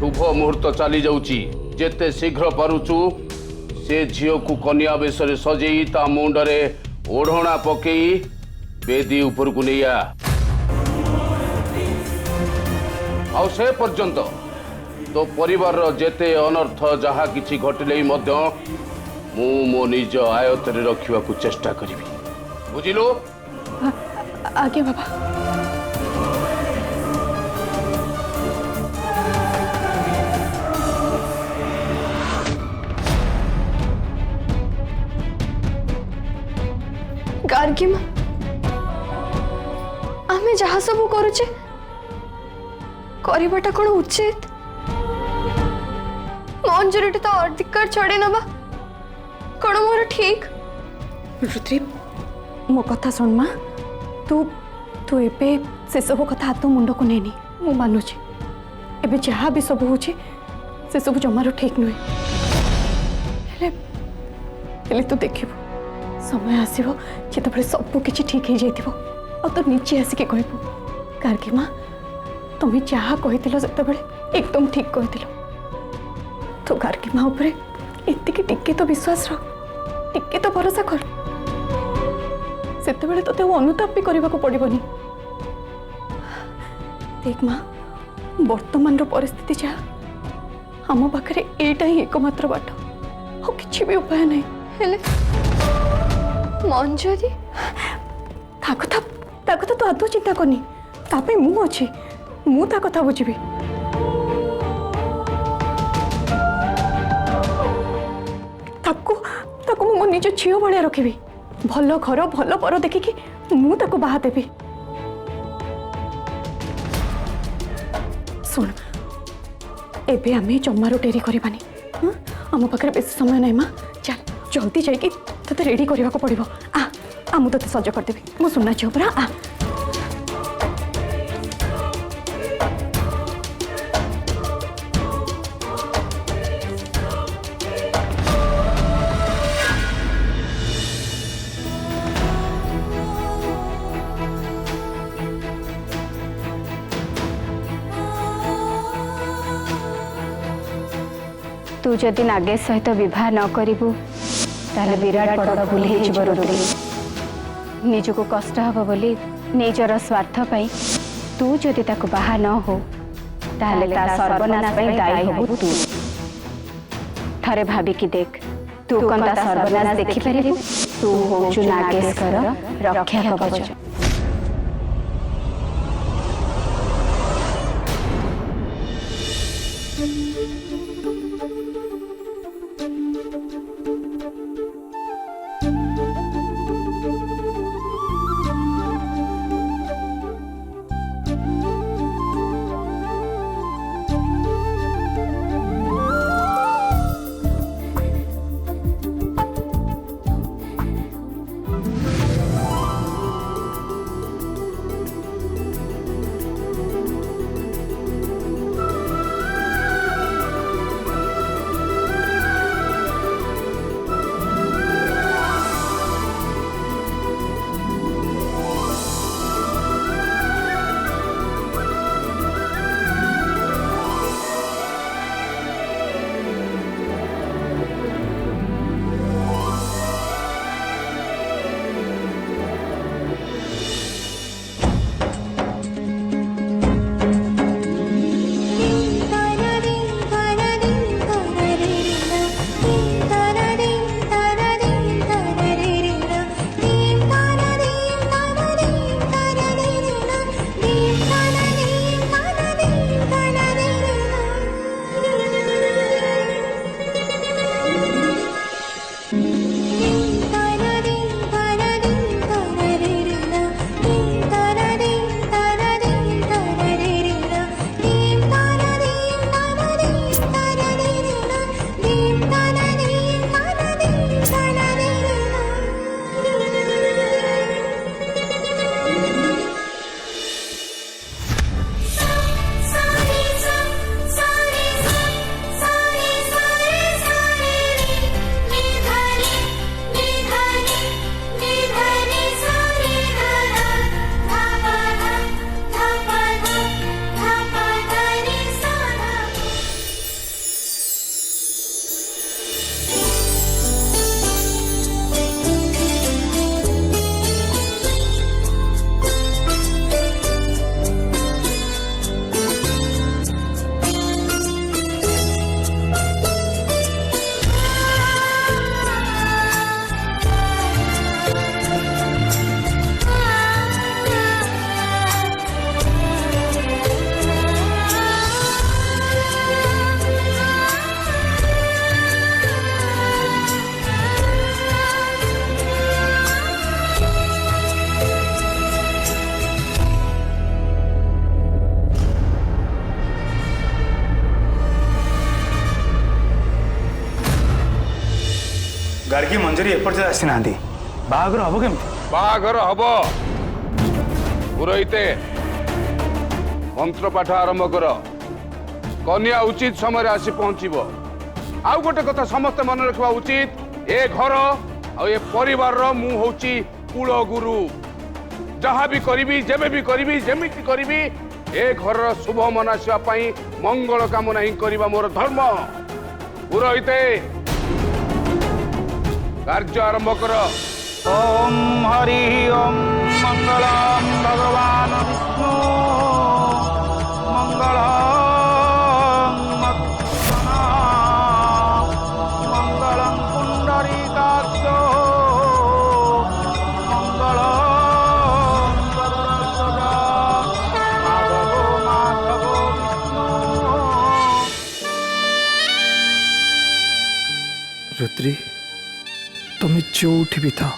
शुभ मुहूर्त चली जाउची जेते शीघ्र पारुचु से झील को कन्या बेश सजेई ता मुंडरे ओढ़णा पकई बेदी ऊपर को नहीं आ से पर्यंत तो परिवार जेते अनर्थ जहा किछि घटिले मध्य मु मो निज आयत्तरे रखिवा को चेष्टा करिवि बुझिलो आगे बाबा गार्गी माँ आमे जहा सब करुचे करवाटा कौन उचित मंजूरी तो अधिकार छड़े नबा कौन मोर ठीक रुद्री मो कथा सुन माँ तू तू एबे से सब कथा हाथ मुंड को नेनी मु मानुची एबे जहाँ भी सब होची से सब जमारो ठीक नुहे हेले तू देखिबो समय आसो जिते सब किसी ठीक हो जाइए और तो नीचे आसिक कहबू गार्गी माँ तुम्हें जहाँ कही से एकदम ठीक कही तो गार्गी माँ उपरे एतिकी टिके तो विश्वास टिके तो भरोसा कर से तो अनुताप भी करने को पड़ोनी देख माँ वर्तमान परिस्थिति जहाँ आम पाखे यहीटा ही एकमात्र बाट और किसी भी उपाय नहीं हेले मंजरी तो आदौ चिंता करनी तापे मु अच्छी मु ता कथा बुझी ताको मो निज झील भाया रखी भल घर भल बर देखिकी मु ताको बाहा देवी सुन एबे आमे जमारो डेरी करबानी आम पाखे बेसी समय नहीं माँ चल जल्दी जाइए ते रेडी करने को पड़ो आ मु ते सज करदेवी मो सुना झील परा आ तू जदि नागेश सहित विवाह न करू ताले विराट बड़ भूल रुद्री निजको कष्ट हम बोली निजर स्वार्थ पाई तू जदि ताको बाहा न हो ताले ता सर्वनाश पाई दायी होबु तू थरे भाबिकी देख तू कौन ता सर्वनाश देखि पारिबु तू होचु नागेश कर रक्षा कवच मंजरी एपर्यंत आसी ना बाहागर हम केमी बाहागर हब पुरोहिते मंत्र पाठ आरंभ कर कन्या उचित समय आसी पहुंचब आउ गोटे कथा समस्त मन रखा उचित ए घर आ ए परिवार मु होची कूल गुरु जहाँ भी करी जेबे भी करी जेमिति करी ए घर शुभ मनासिया मंगल कामना ही करवा मोर धर्म पुरोहिते कार्य आरंभ कर ओम हरि ओम मंगलम भगवान विष्णु मंगलम मत्सना मंगलम पुंडरीकाक्ष मंगलम गरुड़ध्वजा माधवो माधवो विष्णु। रुद्री तुम्हें जोठी भी था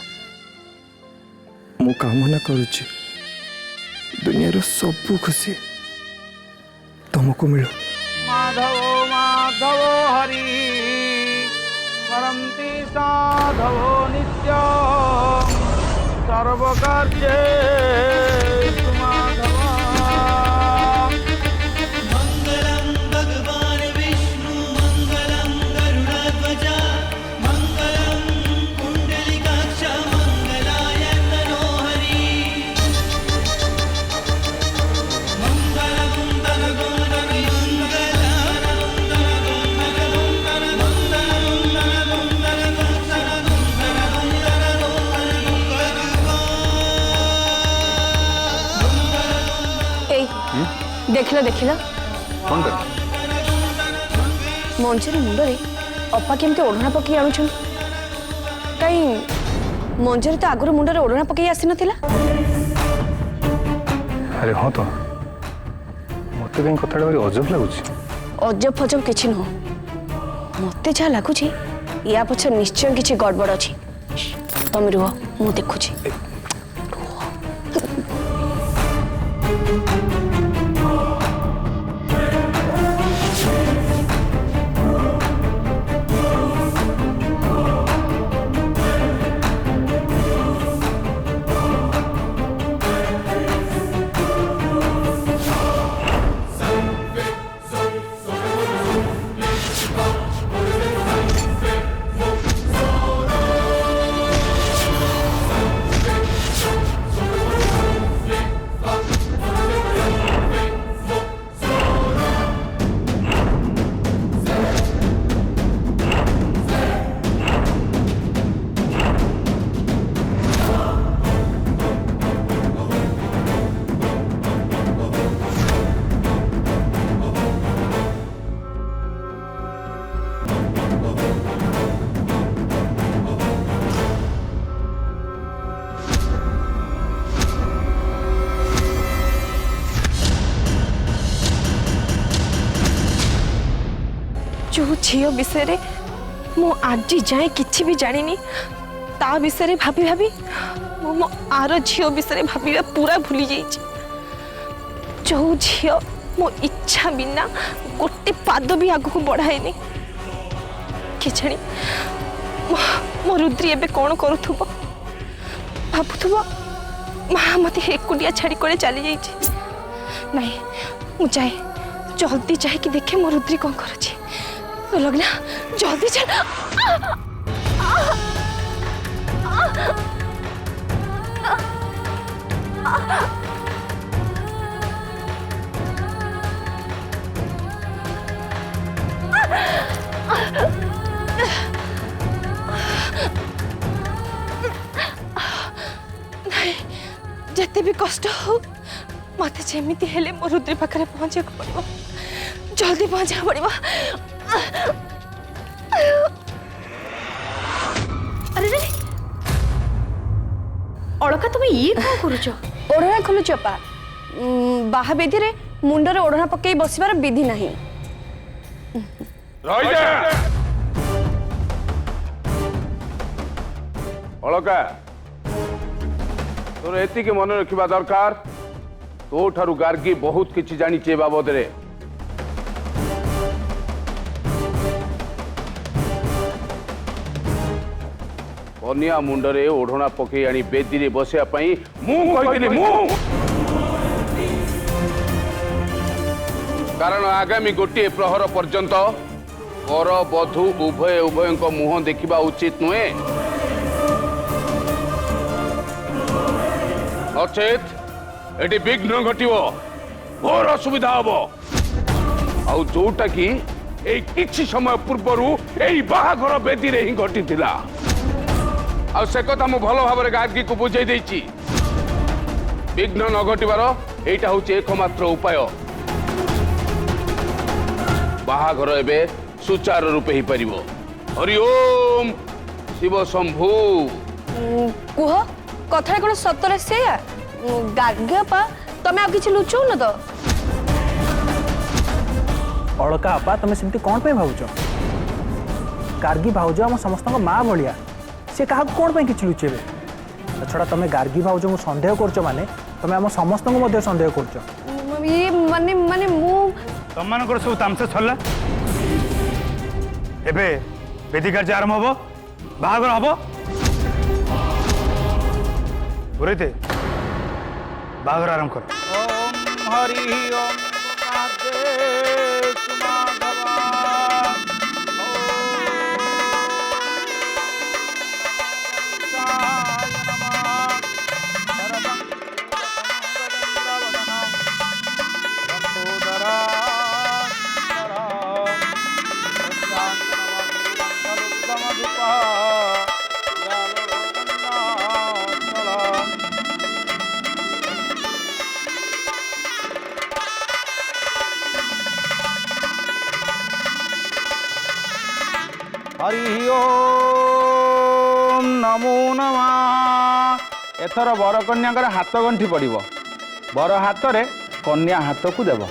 मु कामना करुची दुनिया सबू खुशी तुमको मिलो। माधवो माधवो हरि परंती साधवो नित्य सर्वकार्ये माधव मंगलम भगवान विष्णु मंगलम गरुड़ध्वजा मंगलम कुंडलिकाक्ष मंगलाय तनोहरि मंगलम देखिल देखिल कौन कर मंजरी मुंडरे अपा केमती ओढ़ना पकई आणुछन कई मंजरी तो आगुर मुंडरे ओढ़ना पकई आसी नथिला। अरे हाँ तो मत कहीं कथा अजब लगुच अजब फजब किछि न मते जा लागुछि या पछ निश्चय किछि गड़बड़ अछि तुम रुह मु देखुछि। जो झील विषय मु आज जाए किसी भी जानी ता विषय भाभी भाभी मो आर झील विषय भाभी पूरा भूली जाइए। जो झील मो इच्छा बिना गोटे पाद भी आगू बढ़ाएनि कि जानी मो रुद्री एबे कौन करुथुब भाबुथुब माँ मत एकुटिया छाड़ी करे चली जाइए। नहीं मु जाए जल्दी जाए कि देखे मो रुद्री कौन करुची तो लगना जल्दी चल। नहीं जिते भी कष्ट हो मत जमीती हेले मो रुद्री पाखे पहुंचा पड़ो जल्दी पहुंचा पड़ो। अरे रे अलका तुम ये कौन करुच ओढ़ना खोलुच अपा बाहा बेदी रे मुंडरे ओढ़ना पकई बसिबार विधि नहीं। अलका तोर एतिके मन रखा दरकार तो ठारू गार्गी बहुत किछि जानिचे बाबद रे कन्या मुंडरे ओढ़णा पकई आनी बेदी रे बसिया पई मु कहिदिली मु कारण आगामी गोटे प्रहर पर्यंत वर बधू उभय उभयଙ୍କ मुह देखिबा उचित नुहे नचेत एटी विघ्न घटिबो घोर असुविधा हबो आउ जोटा कि ए किछि समय पूर्वरु एई बाहाघर बेदी रे ही घटिथिला आ से कथा मु भलो भाबरे गार्गी को बुझाई देछि विघ्न न घटिबार एटा होछि एकमात्र उपाय बाहाघर एबे सुचारू रूपे ही परिबो हरि ओम शिव शंभु कुह कथा कोन सतरे से गार्ग्यपा तमे आ किछि लुचौ न तो अलका आपा तुम सेमती कौन पे भावुच गार्गी भाउज आम समस्त माँ भाया सी क्या कौन पे कि लुचेबे छड़ा तुम गार्गी भाउज को सन्देह कर माने तुम आम समस्त सन्देह कर ये माने माने मु तुम मान सब तामसा सरला एबे वेदी कार्य आरंभ हम बाहागर हम बुरेते बाहागर आरंभ कर ओम हरि ओम हरि ओम नमो नमः एथर बर कन्या हाथ गंठी पड़ब बर हाथ रे कन्या हाथ को देव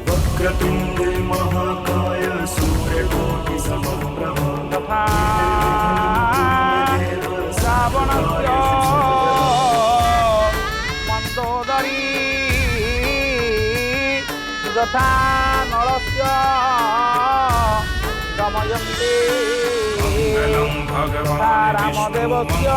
वक्रतुंडे महाकाय सूर्यकोटि समप्रभा श्रावणस्य मंदोदरी यथा नरस्य दमयन्ती रामदेवस्य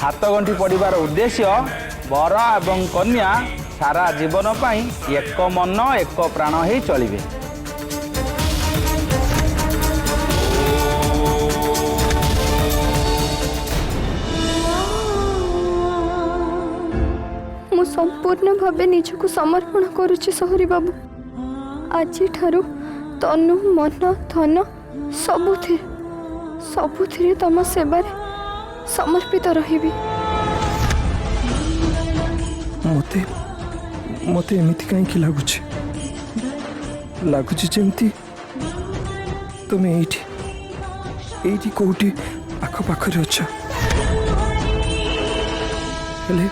हाथ गंठी पड़िबार उद्देश्य बर एवं कन्या सारा जीवन पाई एक मन एक प्राण ही चलिबे मु संपूर्ण भावे निजको समर्पण करुछि सहरी बाबू आज ठारू तनु मन धन सबुथिरे तम सेवारे समर्पित रहिबी मते मते एमिति कहीं लगुच लगुच जमती तुम एठी कोठी आख पाखरे अच्छा हेले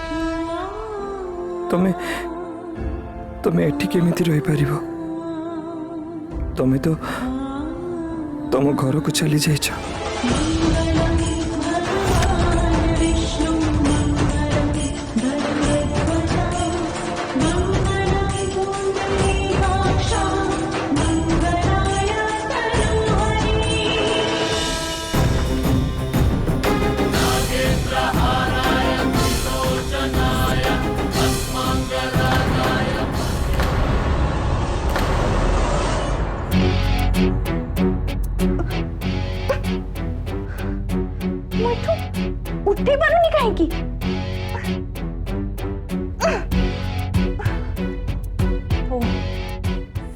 तुमे एठी केमिति रही पारिबो तुमे तो तुम घर को चली जाइछ उठी पारुनी कहीं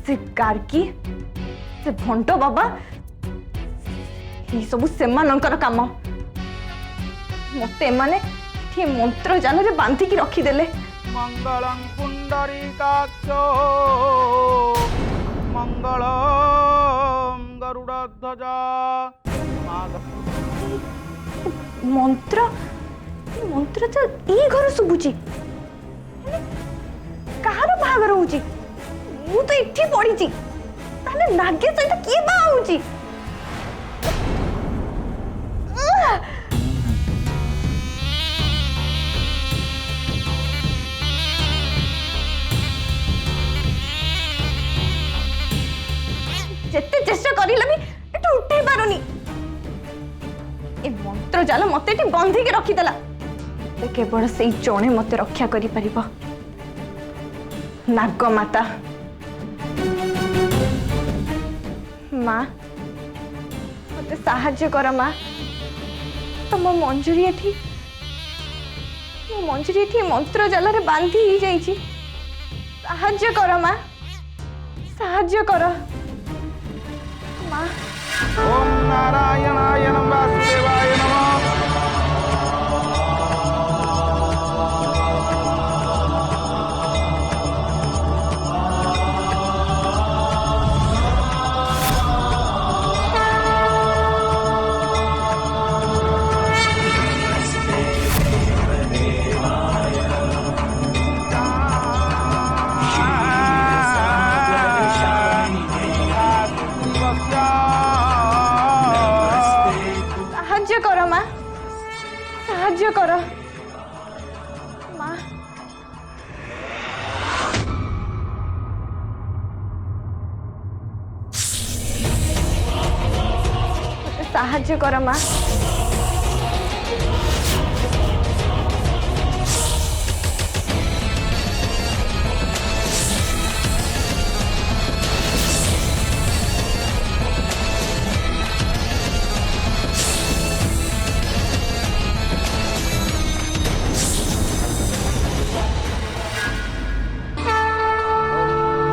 से गार्गी से भंड बाबा ये सब सेमानंकर काम मते माने ये मंत्र जाल रे बांधिकी रखीदेले। मंगलं पुंडरीकाक्ष मंगलम गरुड़ध्वजा। मंत्र मंत्र तो ई घर शुभुची कहार बाहागर होची मु तो इठी पड़ीची ताले नागे सहित किए बा होची। जेते चेष्टा करिला भी एटू उठै पारुनी ए मंत्र जाल मते एटी बंधी के रखी देला। केवल से जड़े मत रक्षा करि परिबो नाग माता। माँ मते साहाय्य कर माँ तुम मंजूरी एठी मंत्र जाल रे बांधी ही जाइछि साहाय्य कर माँ साहाय्य कर माँ। ओम नारायणाय नमः वासुदेवाय नमः। साहाय्य कर माँ साहाय्य कर माँ। साहाय्य कर माँ।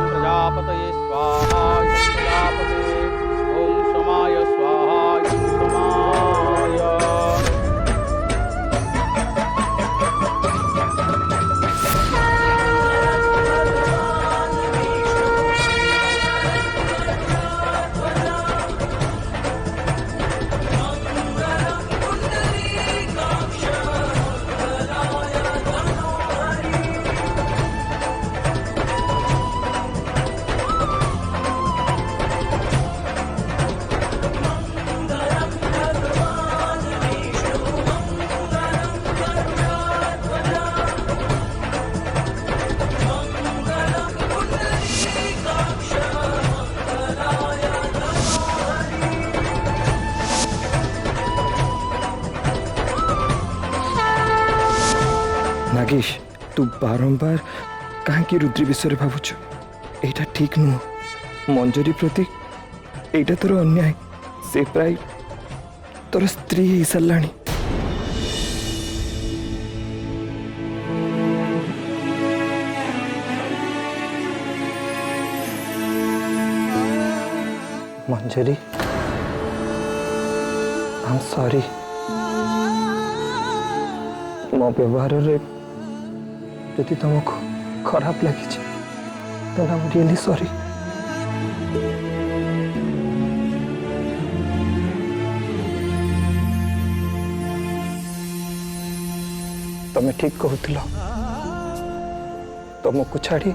प्रजापतये स्वाहा प्रजापते ओम समाय स्वाहा समाय। नागेश तू बारंबार कहीं रुद्री विषय भावुच एटा ठीक नुह मंजरी प्रति एटा तोर अन्याय से प्राय तोर स्त्री ही साराणी। मंजरी आई एम सॉरी मो व्यवहार रे यदि तुमको खराब लगी then I'm really sorry। तुम्हें ठीक कहूल तुमको छाड़ी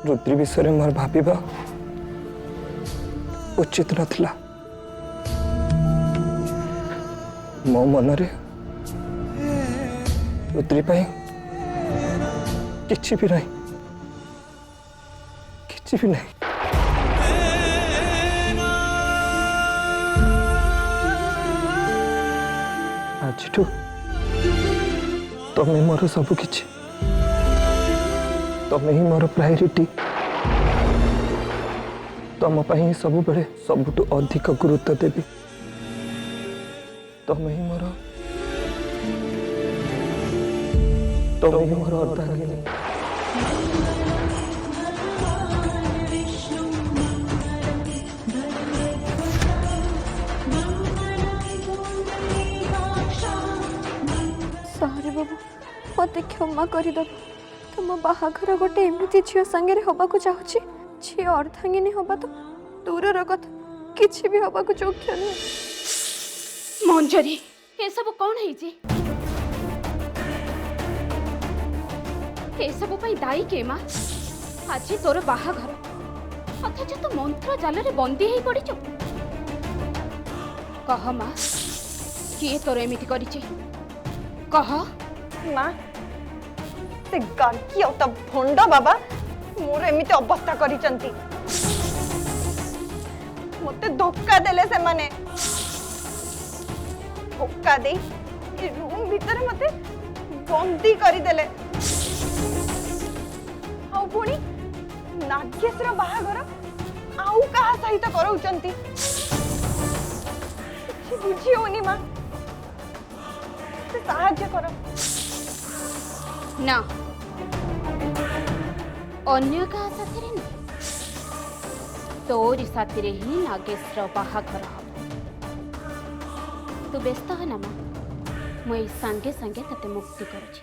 रुद्री विषय मोर भाविबा उचित नथिला। मो मनरे रुद्री पाई किछि भी नहीं किछि भी नहीं। आज तमें मोर सब किछि तमें ही मोर प्रायोरिटी तुम ही सब बेले सबुठु अधिक गुरुत्व देवी तमें ही मोर अर्धांगिनी। बाबू मत क्षमा करदे तुम बाहाघर गोटे एमती झील सांगे हवा चाहूँ झी अर्धांगिनी हवा तो दूरर कथा किसी भी हवा योग्य नुहे। मंजरी ये सब कौन है सब दायी के माँ आज तोर बाहाघर अथच तू मंत्र जाल बंदी हो पड़ कह माँ किए तोर एमती कर कह माँ से गार्गी आ भंड बाबा मोर एमती अवस्था करिसंती मते धोखा देले से माने धोखा दे ए रूम भीतर मते बंदी करी देले आउ पुणी नागेश्वर बाहाघर आउ कहा सहित करौचंती କିଛି ବୁଝି ହଉନି ମା ସାହାଯ୍ୟ କର ना अन्य का साथी नहीं तोरी साथी ही नागेश्वर बाहाघर हम तू व्यस्त है ना माँ मुझे संगे संगे तते मुक्ति करुची।